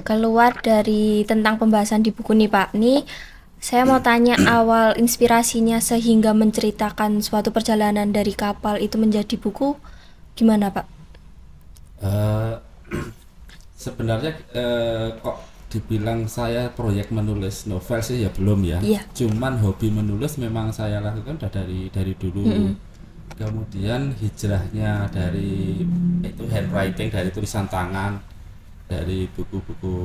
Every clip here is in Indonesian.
Keluar dari tentang pembahasan di buku nih Pak. Nih saya mau tanya awal inspirasinya sehingga menceritakan suatu perjalanan dari kapal itu menjadi buku gimana Pak? Eh, Sebenarnya kok dibilang saya proyek menulis novel sih ya belum ya. Iya. Cuman hobi menulis memang saya lakukan udah dari dulu. Mm-mm. Kemudian hijrahnya dari itu handwriting, dari tulisan tangan, dari buku-buku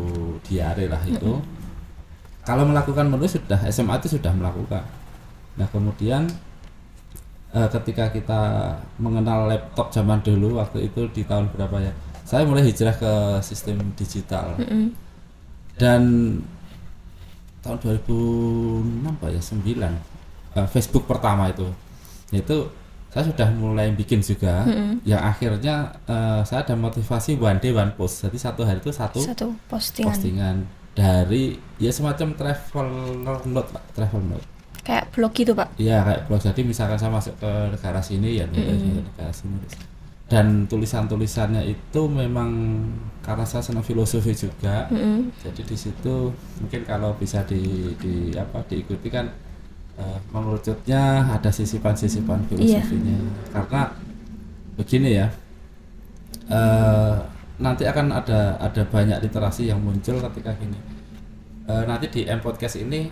diare lah itu. Mm-mm. Kalau melakukan menulis sudah SMA itu sudah melakukan. Nah kemudian ketika kita mengenal laptop zaman dulu waktu itu di tahun berapa ya, saya mulai hijrah ke sistem digital. Mm-mm. Dan tahun 2006 Pak ya 9 Facebook pertama itu saya sudah mulai bikin juga, Mm-mm. yang akhirnya saya ada motivasi one day one post, jadi satu hari itu satu Satu postingan. postingan dari ya semacam travel note Pak, travel note. Kayak blog gitu Pak. Iya kayak blog, jadi misalkan saya masuk ke negara sini ya nulis, Mm-mm. negara sini. Dan tulisan-tulisannya itu memang karena saya senang filosofi juga, Mm-mm. jadi di situ mungkin kalau bisa di apa diikuti kan, mengerucutnya ada sisipan-sisipan Iya. filosofinya. Karena begini ya, eh, nanti akan ada banyak literasi yang muncul ketika gini. Nanti di M podcast ini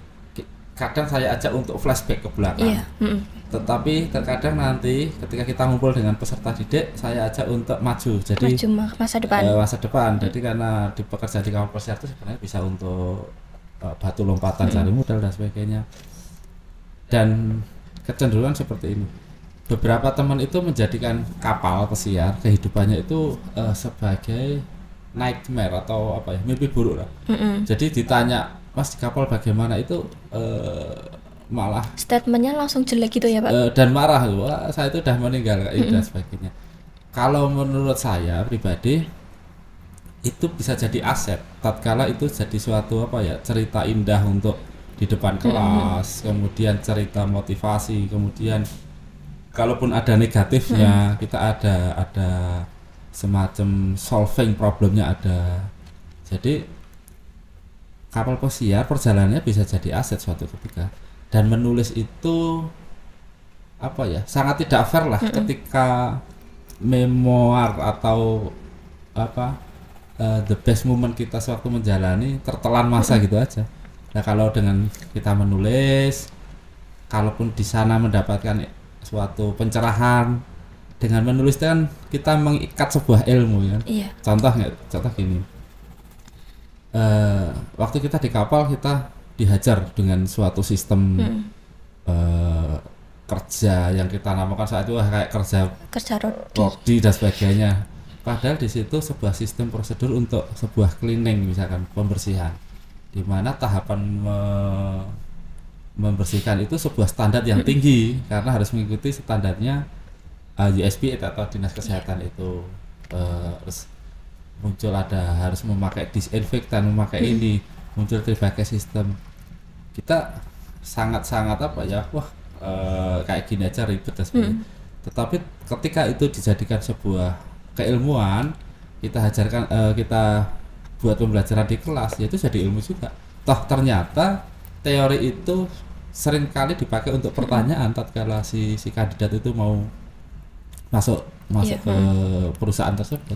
kadang saya ajak untuk flashback ke belakang. Iya. Mm-mm. Tetapi terkadang nanti ketika kita ngumpul dengan peserta didik, saya ajak untuk maju. Jadi Maju masa depan. masa depan. Jadi karena di pekerjaan di kamar persiar itu sebenarnya bisa untuk batu lompatan, cari Mm-mm. modal dan sebagainya. Dan kecenderungan seperti ini. Beberapa teman itu menjadikan kapal pesiar kehidupannya itu sebagai nightmare atau apa ya, mimpi buruk lah. Mm-mm. Jadi ditanya Mas di kapal bagaimana itu, malah Statementnya langsung jelek gitu ya Pak? dan marah, wah saya itu udah meninggal kayak gitu dan Mm-mm. sebagainya. Kalau menurut saya pribadi itu bisa jadi aset tatkala itu jadi suatu apa ya, cerita indah untuk di depan Mm-mm. kelas, kemudian cerita motivasi, kemudian kalaupun ada Mm-mm. negatifnya kita ada semacam solving problemnya ada. Jadi kapal pesiar perjalanannya bisa jadi aset suatu ketika. Dan menulis itu apa ya, sangat tidak fair lah Mm-mm. ketika memoir atau apa, the best moment kita sewaktu menjalani tertelan masa Mm-mm. gitu aja. Nah kalau dengan kita menulis, kalaupun di sana mendapatkan suatu pencerahan, dengan menulis kan kita mengikat sebuah ilmu ya. Iya. Contoh nggak, contoh gini, waktu kita di kapal kita dihajar dengan suatu sistem Mm-mm. eh, kerja yang kita namakan saat itu kayak kerja Kerja rodi. rodi dan sebagainya. Padahal di situ sebuah sistem prosedur untuk sebuah cleaning, misalkan pembersihan, di mana tahapan membersihkan itu sebuah standar yang Mm-mm. tinggi karena harus mengikuti standarnya USP atau dinas Iya. kesehatan itu. Terus muncul ada harus memakai disinfektan, memakai Mm-mm. ini, muncul berbagai sistem. Kita sangat-sangat apa ya, wah kayak gini aja ribet dan sebagainya. Mm-mm. Tetapi ketika itu dijadikan sebuah keilmuan, kita ajarkan, kita buat pembelajaran di kelas, ya itu jadi ilmu juga. Toh ternyata teori itu seringkali dipakai untuk Mm-mm. pertanyaan tatkala si kandidat itu mau masuk masuk Iya. ke Mm-mm. perusahaan tersebut.